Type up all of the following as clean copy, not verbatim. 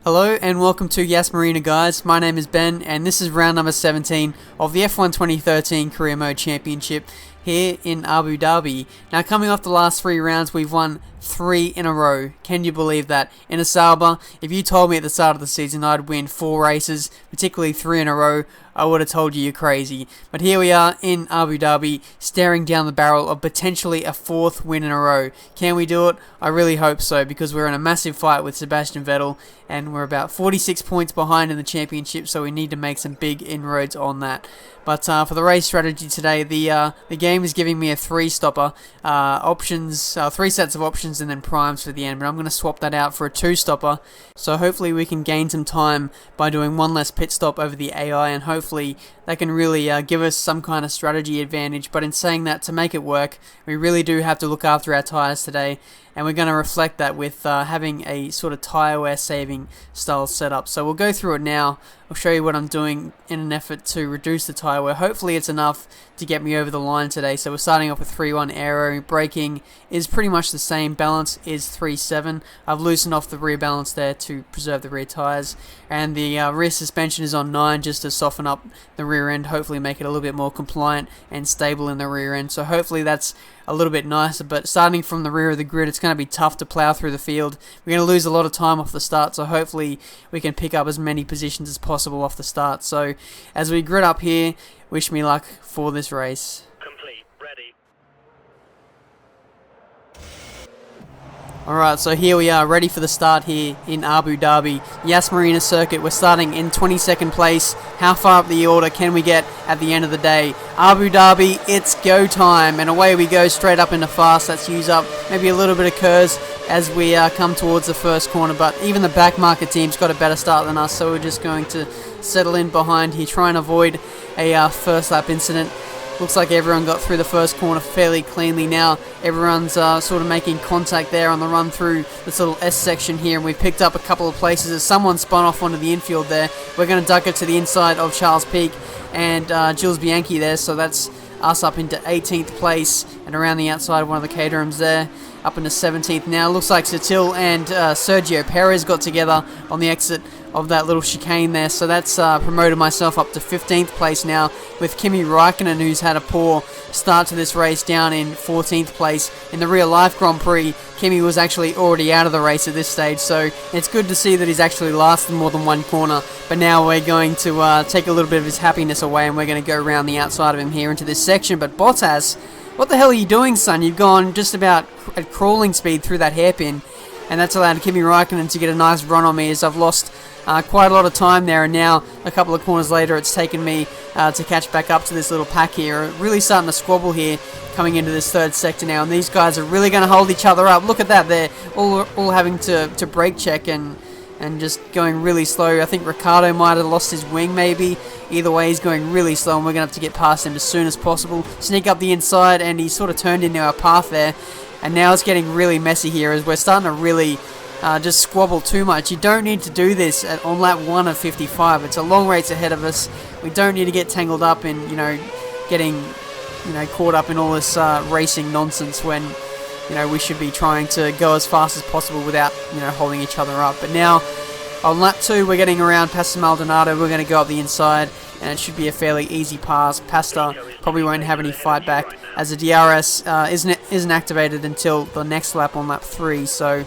Hello and welcome to Yas Marina, guys. My name is Ben and this is round number 17 of the F1 2013 Career Mode Championship here in Abu Dhabi. Now, coming off the last 3 rounds, we've won 3 in a row. Can you believe that? In a Sauber, if you told me at the start of the season I'd win 4 races, particularly 3 in a row, I would have told you you're crazy. But here we are in Abu Dhabi, staring down the barrel of potentially a 4th win in a row. Can we do it? I really hope so, because we're in a massive fight with Sebastian Vettel, and we're about 46 points behind in the championship, so we need to make some big inroads on that. But for the race strategy today, the game is giving me a 3-stopper, options, 3 sets of options and then primes for the end, but I'm going to swap that out for a 2-stopper, so hopefully we can gain some time by doing 1 less pit stop over the AI, and hopefully that can really give us some kind of strategy advantage. But in saying that, to make it work, we really do have to look after our tyres today, and we're going to reflect that with having a sort of tyre wear saving style setup. So we'll go through it now. I'll show you what I'm doing in an effort to reduce the tyre wear. Hopefully it's enough to get me over the line today. So we're starting off with 3-1 aero. Braking is pretty much the same. Balance is 3-7. I've loosened off the rear balance there to preserve the rear tyres. And the rear suspension is on 9 just to soften up the rear end. Hopefully make it a little bit more compliant and stable in the rear end. So hopefully that's a little bit nicer, but starting from the rear of the grid, it's going to be tough to plow through the field. We're going to lose a lot of time off the start, so hopefully we can pick up as many positions as possible off the start. So as we grid up here, wish me luck for this race. Complete. Ready. Alright, so here we are, ready for the start here in Abu Dhabi. Yas Marina circuit, we're starting in 22nd place. How far up the order can we get at the end of the day? Abu Dhabi, it's go time, and away we go straight up into fast. Let's use up maybe a little bit of curves as we come towards the first corner, but even the back market team's got a better start than us, so we're just going to settle in behind here, try and avoid a first lap incident. Looks like everyone got through the first corner fairly cleanly now. Everyone's sort of making contact there on the run through this little S section here, and we've picked up a couple of places as someone spun off onto the infield there. We're going to duck it to the inside of Charles Peak and Jules Bianchi there, so that's us up into 18th place and around the outside of one of the Caterhams there, up into 17th now. Looks like Satil and Sergio Perez got together on the exit of that little chicane there, so that's promoted myself up to 15th place now, with Kimi Räikkönen, who's had a poor start to this race, down in 14th place. In the real life Grand Prix, Kimi was actually already out of the race at this stage, so it's good to see that he's actually lasted more than 1 corner. But now we're going to take a little bit of his happiness away, and we're going to go around the outside of him here into this section. But Bottas, what the hell are you doing, son? You've gone just about at crawling speed through that hairpin, and that's allowed Kimi Räikkönen to get a nice run on me as I've lost quite a lot of time there, and now a couple of corners later it's taken me to catch back up to this little pack here. Really starting to squabble here coming into this third sector now, and these guys are really going to hold each other up. Look at that, they're all having to brake check and just going really slow. I think Ricciardo might have lost his wing maybe. Either way, he's going really slow, and we're going to have to get past him as soon as possible. Sneak up the inside, and he's sort of turned into our path there. And now it's getting really messy here as we're starting to really just squabble too much. You don't need to do this on lap 1 of 55. It's a long race ahead of us. We don't need to get tangled up in, getting, caught up in all this racing nonsense when, we should be trying to go as fast as possible without, holding each other up. But now, on lap 2, we're getting around Pastor Maldonado. We're going to go up the inside, and it should be a fairly easy pass. Pastor probably won't have any fight back, as the DRS isn't activated until the next lap on lap 3. So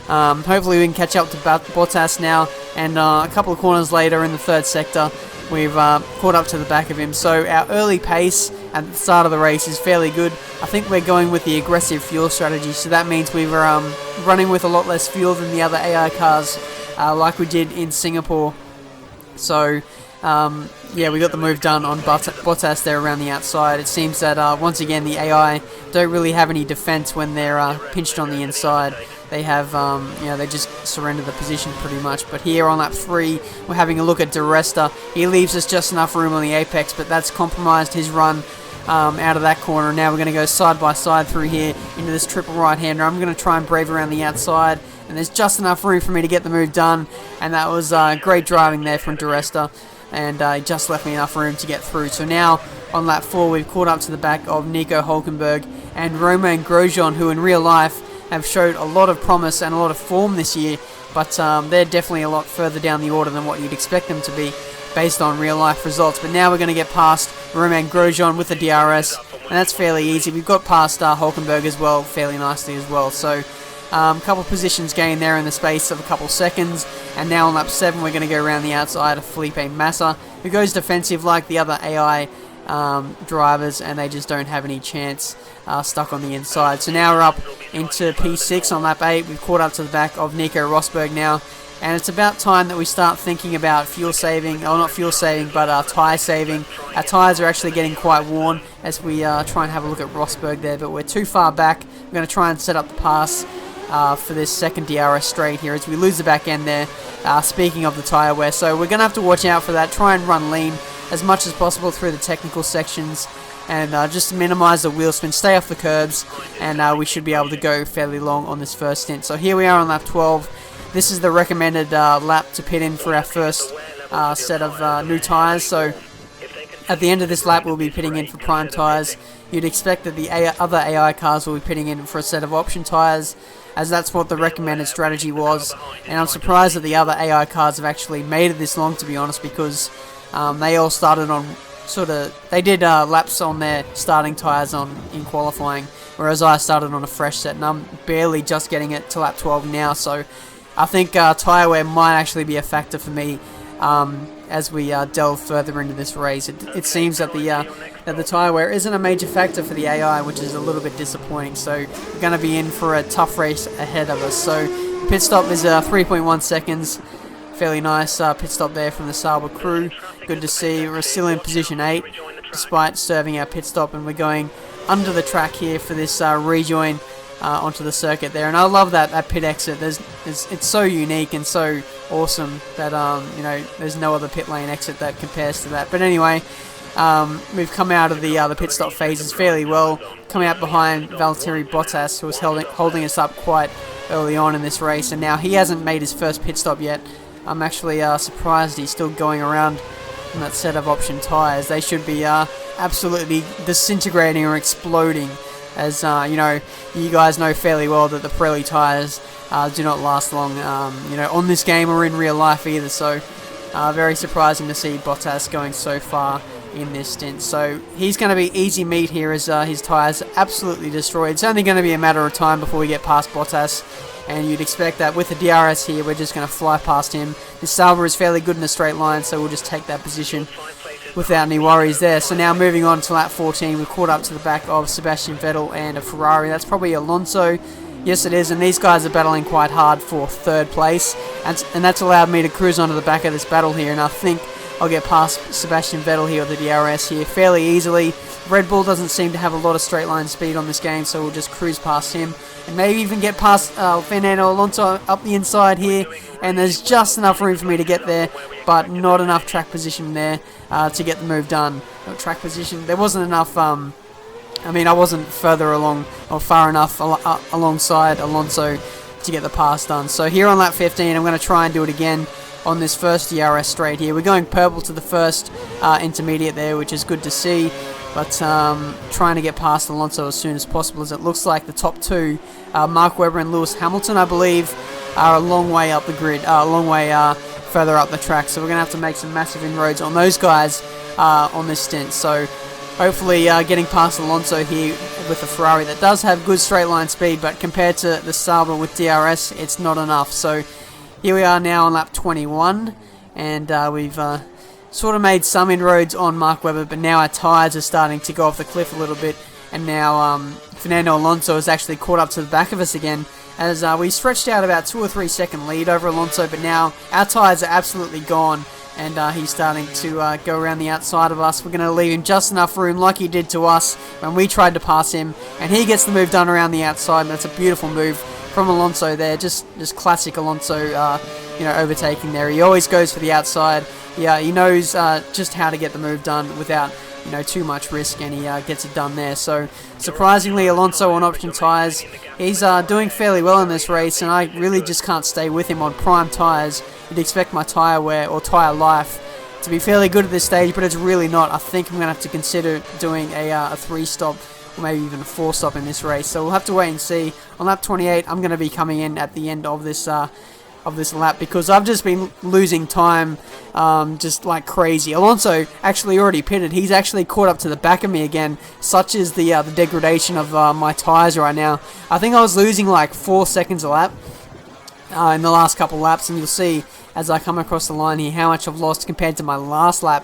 hopefully we can catch up to Bottas now, and a couple of corners later in the third sector, we've caught up to the back of him. So our early pace at the start of the race is fairly good. I think we're going with the aggressive fuel strategy, so that means we were running with a lot less fuel than the other AI cars, like we did in Singapore. So yeah, we got the move done on Bottas there around the outside. It seems that once again the AI don't really have any defense when they're pinched on the inside. They have, they just surrender the position pretty much. But here on lap 3, we're having a look at Di Resta. He leaves us just enough room on the apex, but that's compromised his run out of that corner. Now we're going to go side by side through here into this triple right-hander. I'm going to try and brave around the outside, and there's just enough room for me to get the move done. And that was great driving there from Di Resta. and he just left me enough room to get through. So now on lap 4 we've caught up to the back of Nico Hülkenberg and Romain Grosjean, who in real life have showed a lot of promise and a lot of form this year, but they're definitely a lot further down the order than what you'd expect them to be based on real life results. But now we're going to get past Romain Grosjean with the DRS, and that's fairly easy. We've got past Hülkenberg as well fairly nicely as well. So a couple positions gained there in the space of a couple seconds, and now on lap 7 we're going to go around the outside of Felipe Massa, who goes defensive like the other AI drivers, and they just don't have any chance stuck on the inside. So now we're up into P6 on lap 8. We've caught up to the back of Nico Rosberg now, and it's about time that we start thinking about fuel saving, or not fuel saving, but tyre saving. Our tyres are actually getting quite worn as we try and have a look at Rosberg there, but we're too far back. We're going to try and set up the pass for this second DRS straight here as we lose the back end there, speaking of the tyre wear. So we're going to have to watch out for that, try and run lean as much as possible through the technical sections, and just minimise the wheel spin, stay off the curbs, and we should be able to go fairly long on this first stint. So here we are on lap 12. This is the recommended lap to pit in for our first set of new tyres. So at the end of this lap we'll be pitting in for prime tyres. You'd expect that the other AI cars will be pitting in for a set of option tyres, as that's what the recommended strategy was. And I'm surprised that the other AI cars have actually made it this long, to be honest, because they all started on they did laps on their starting tyres in qualifying, whereas I started on a fresh set, and I'm barely just getting it to lap 12 now. So I think tyre wear might actually be a factor for me as we delve further into this race. It seems that the tyre wear isn't a major factor for the AI, which is a little bit disappointing. So we're going to be in for a tough race ahead of us. So pit stop is 3.1 seconds. Fairly nice pit stop there from the Sauber crew. Good to see. We're still in position 8 despite serving our pit stop, and we're going under the track here for this rejoin onto the circuit there. And I love that pit exit. It's so unique and so awesome that there's no other pit lane exit that compares to that. But anyway, we've come out of the pit stop phases fairly well. Come out behind Valtteri Bottas, who was holding us up quite early on in this race, and now he hasn't made his first pit stop yet. I'm actually surprised he's still going around on that set of option tyres. They should be absolutely disintegrating or exploding, as you guys know fairly well that the Pirelli tyres do not last long on this game or in real life either. So very surprising to see Bottas going so far in this stint. So he's going to be easy meat here as his tyres are absolutely destroyed. It's only going to be a matter of time before we get past Bottas, and you'd expect that with the DRS here we're just going to fly past him. This Sauber is fairly good in a straight line, so we'll just take that position without any worries there. So now moving on to lap 14, we've caught up to the back of Sebastian Vettel and a Ferrari. That's probably Alonso. Yes, it is, and these guys are battling quite hard for third place, and that's allowed me to cruise onto the back of this battle here, and I think I'll get past Sebastian Vettel here with the DRS here fairly easily. Red Bull doesn't seem to have a lot of straight line speed on this game, so we'll just cruise past him and maybe even get past Fernando Alonso up the inside here, and there's just enough room for me to get there, but not enough track position there to get the move done. Track position, there wasn't enough, I wasn't further along or far enough alongside Alonso to get the pass done. So here on lap 15 I'm going to try and do it again on this first DRS straight here. We're going purple to the first intermediate there, which is good to see, but trying to get past Alonso as soon as possible, as it looks like the top two, Mark Webber and Lewis Hamilton, I believe, are a long way up the grid, a long way further up the track. So we're going to have to make some massive inroads on those guys on this stint. So hopefully getting past Alonso here with a Ferrari that does have good straight line speed, but compared to the Sauber with DRS, it's not enough. So here we are now on lap 21, and we've sort of made some inroads on Mark Webber, but now our tyres are starting to go off the cliff a little bit, and now Fernando Alonso has actually caught up to the back of us again, as we stretched out about 2 or 3 second lead over Alonso, but now our tyres are absolutely gone, and he's starting to go around the outside of us. We're going to leave him just enough room like he did to us when we tried to pass him, and he gets the move done around the outside, and that's a beautiful move from Alonso there. Just classic Alonso overtaking there. He always goes for the outside. Yeah, he knows just how to get the move done without too much risk, and he gets it done there. So surprisingly, Alonso on option tyres, he's doing fairly well in this race, and I really just can't stay with him on prime tyres. You'd expect my tyre wear or tyre life to be fairly good at this stage, but it's really not. I think I'm going to have to consider doing a 3-stop or maybe even a 4-stop in this race. So we'll have to wait and see. On lap 28, I'm going to be coming in at the end of this lap because I've just been losing time just like crazy. Alonso actually already pitted. He's actually caught up to the back of me again. Such is the degradation of my tyres right now. I think I was losing like 4 seconds a lap in the last couple laps, and you'll see as I come across the line here how much I've lost compared to my last lap.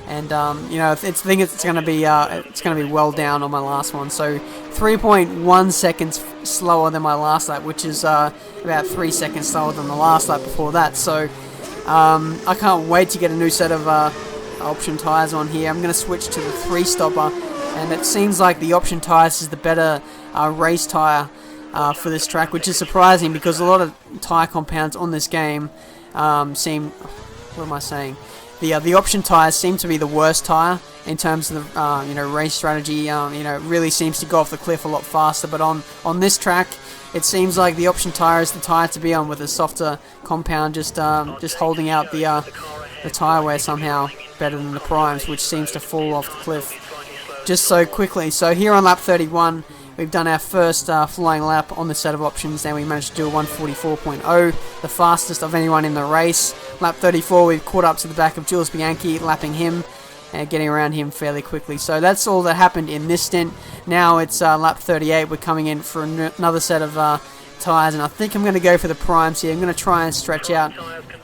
And you know, I think it's going to be well down on my last one. So 3.1 seconds slower than my last lap, which is about 3 seconds slower than the last lap before that. So I can't wait to get a new set of option tyres on here. I'm going to switch to the 3-stopper, and it seems like the option tyres is the better race tyre for this track, which is surprising because a lot of tyre compounds on this game seem, what am I saying? The option tyres seem to be the worst tyre in terms of the you know, race strategy. You know, it really seems to go off the cliff a lot faster. But on this track, it seems like the option tyre is the tyre to be on, with a softer compound just holding out the tyre wear somehow better than the primes, which seems to fall off the cliff just so quickly. So here on lap 31, we've done our first flying lap on the set of options, and we managed to do a 144.0, the fastest of anyone in the race. Lap 34, we've caught up to the back of Jules Bianchi, lapping him and getting around him fairly quickly. So that's all that happened in this stint. Now it's lap 38, we're coming in for another set of tyres, and I think I'm going to go for the primes here. I'm going to try and stretch out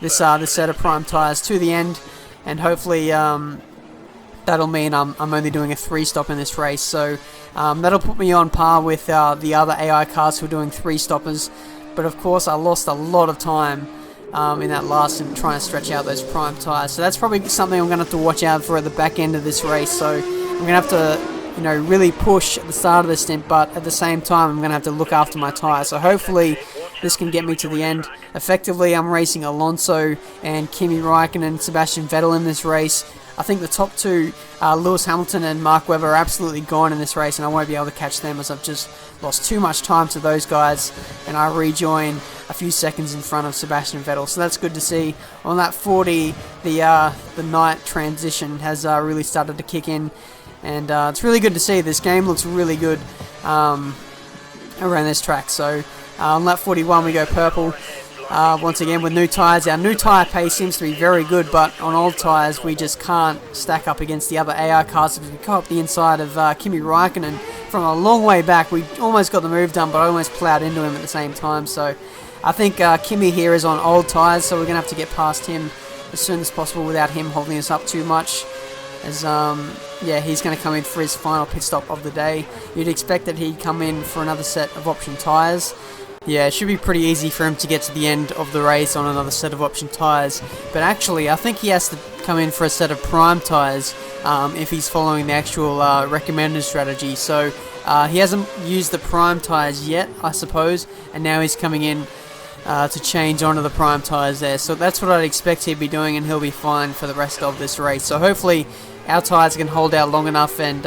this set of prime tyres to the end, and hopefully that'll mean I'm only doing a 3-stop in this race. So that'll put me on par with the other AI cars who are doing 3-stoppers. But of course, I lost a lot of time in that last and trying to stretch out those prime tyres. So that's probably something I'm going to have to watch out for at the back end of this race. So I'm going to have to, you know, really push at the start of the stint, but at the same time, I'm going to have to look after my tyres. So hopefully this can get me to the end. Effectively, I'm racing Alonso and Kimi Räikkönen and Sebastian Vettel in this race. I think the top two, Lewis Hamilton and Mark Webber, are absolutely gone in this race, and I won't be able to catch them as I've just lost too much time to those guys, and I rejoin a few seconds in front of Sebastian Vettel. So that's good to see. On that 40, the night transition has really started to kick in, and it's really good to see. This game looks really good around this track. So on lap 41, we go purple. Once again with new tyres. Our new tyre pace seems to be very good, but on old tyres we just can't stack up against the other AR cars. We caught up the inside of Kimi Räikkönen from a long way back. We almost got the move done, but I almost ploughed into him at the same time. So I think Kimi here is on old tyres, so we're going to have to get past him as soon as possible without him holding us up too much. As yeah, he's going to come in for his final pit stop of the day. You'd expect that he'd come in for another set of option tyres. Yeah, it should be pretty easy for him to get to the end of the race on another set of option tyres. But actually, I think he has to come in for a set of prime tyres if he's following the actual recommended strategy. So he hasn't used the prime tyres yet, I suppose, and now he's coming in to change onto the prime tyres there. So that's what I'd expect he'd be doing, and he'll be fine for the rest of this race. So hopefully our tyres can hold out long enough, and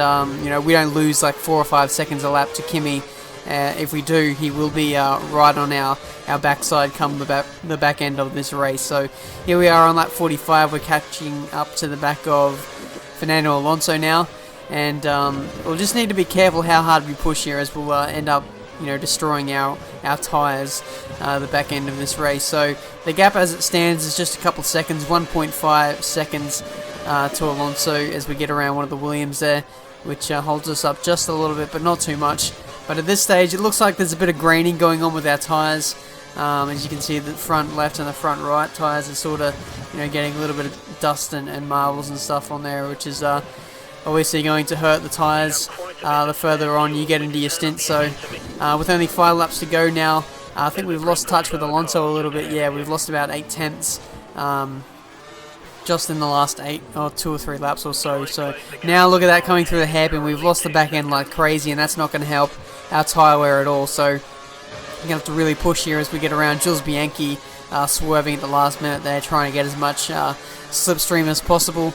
you know, we don't lose like 4 or 5 seconds a lap to Kimi. If we do, he will be right on our backside come the back end of this race. So here we are on lap 45. We're catching up to the back of Fernando Alonso now, and we'll just need to be careful how hard we push here, as we'll end up, you know, destroying our tyres the back end of this race. So the gap as it stands is just a couple of seconds, 1.5 seconds to Alonso as we get around one of the Williams there, which holds us up just a little bit, but not too much. But at this stage, it looks like there's a bit of graining going on with our tyres. As you can see, the front left and the front right tyres are sort of, you know, getting a little bit of dust and marbles and stuff on there, which is obviously going to hurt the tyres the further on you get into your stint. So with only 5 laps to go now, I think we've lost touch with Alonso a little bit. Yeah, we've lost about 8 tenths just in the last 2 or 3 laps or so. So now look at that coming through the hairpin. We've lost the back end like crazy, and that's not going to help our tyre wear at all. So we're going to have to really push here as we get around Jules Bianchi, swerving at the last minute there, trying to get as much slipstream as possible.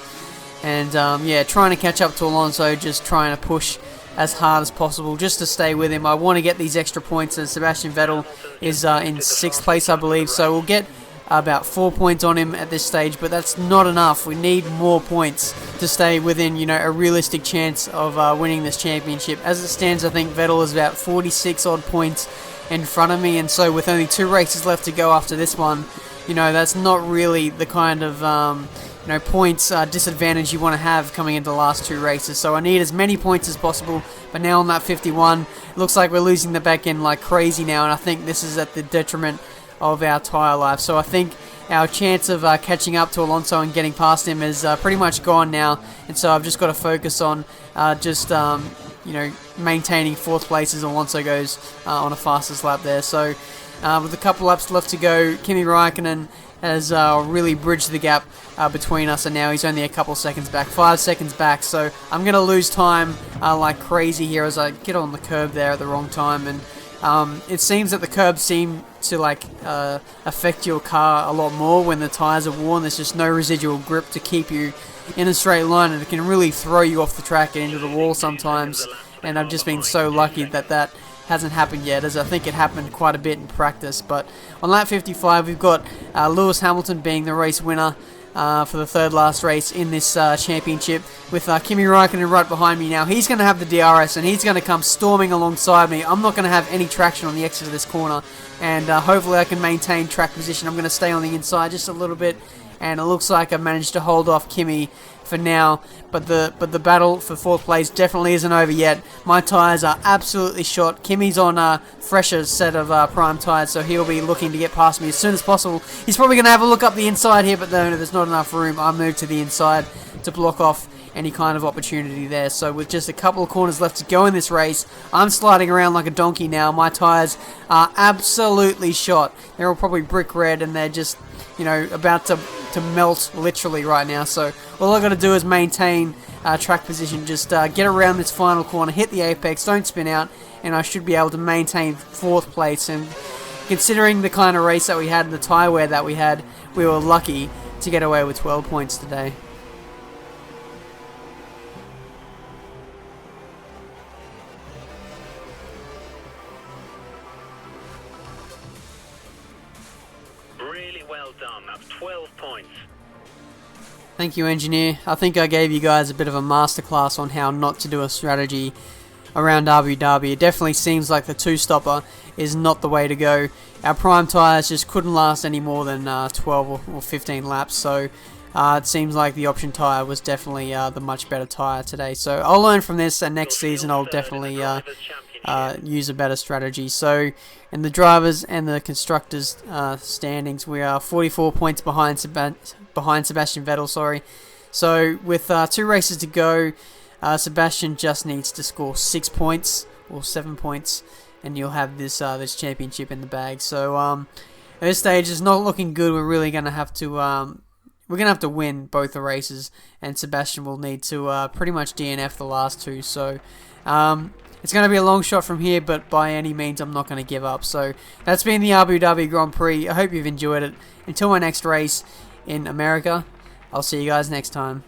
And yeah, trying to catch up to Alonso, just trying to push as hard as possible just to stay with him. I want to get these extra points, as Sebastian Vettel is in 6th place, I believe. So we'll get about 4 points on him at this stage, but that's not enough. We need more points to stay within, you know, a realistic chance of winning this championship. As it stands, I think Vettel is about 46 odd points in front of me, and so with only 2 races left to go after this one, you know, that's not really the kind of you know, points disadvantage you want to have coming into the last 2 races. So I need as many points as possible, but now on that 51, it looks like we're losing the back end like crazy now, and I think this is at the detriment of our tyre life. So I think our chance of catching up to Alonso and getting past him is pretty much gone now, and so I've just got to focus on you know, maintaining 4th place as Alonso goes on a fastest lap there. So with a couple laps left to go, Kimi Raikkonen has really bridged the gap between us, and now he's only a couple seconds back, 5 seconds back. So I'm going to lose time like crazy here as I get on the curb there at the wrong time, and it seems that the curbs seem to like affect your car a lot more when the tyres are worn. There's just no residual grip to keep you in a straight line, and it can really throw you off the track and into the wall sometimes. And I've just been so lucky that that hasn't happened yet, as I think it happened quite a bit in practice. But on lap 55, we've got Lewis Hamilton being the race winner for the 3rd last race in this championship, with Kimi Raikkonen right behind me now. He's going to have the DRS, and he's going to come storming alongside me. I'm not going to have any traction on the exit of this corner, and hopefully I can maintain track position. I'm going to stay on the inside just a little bit, and it looks like I've managed to hold off Kimi for now, but the battle for 4th place definitely isn't over yet. My tyres are absolutely shot. Kimi's on a fresher set of prime tyres, so he'll be looking to get past me as soon as possible. He's probably going to have a look up the inside here, but no, there's not enough room. I moved to the inside to block off any kind of opportunity there. So with just a couple of corners left to go in this race, I'm sliding around like a donkey now. My tyres are absolutely shot. They're all probably brick red, and they're just, you know, about to melt literally right now. So all I got to do is maintain track position, just get around this final corner, hit the apex, don't spin out, and I should be able to maintain 4th place. And considering the kind of race that we had and the tyre wear that we had, we were lucky to get away with 12 points today. Really well done. That's 12 points. Thank you, engineer. I think I gave you guys a bit of a masterclass on how not to do a strategy around Abu Dhabi. It definitely seems like the 2-stopper is not the way to go. Our prime tyres just couldn't last any more than 12 or 15 laps, so it seems like the option tyre was definitely the much better tyre today. So I'll learn from this, and next season I'll definitely use a better strategy. So in the drivers and the constructors standings, we are 44 points behind Sebastian Vettel. Sorry. So with 2 races to go, Sebastian just needs to score 6 points or 7 points, and you'll have this this championship in the bag. So at this stage, it's not looking good. We're really going to have to win both the races, and Sebastian will need to pretty much DNF the last 2. So it's going to be a long shot from here, but by any means, I'm not going to give up. So that's been the Abu Dhabi Grand Prix. I hope you've enjoyed it. Until my next race in America, I'll see you guys next time.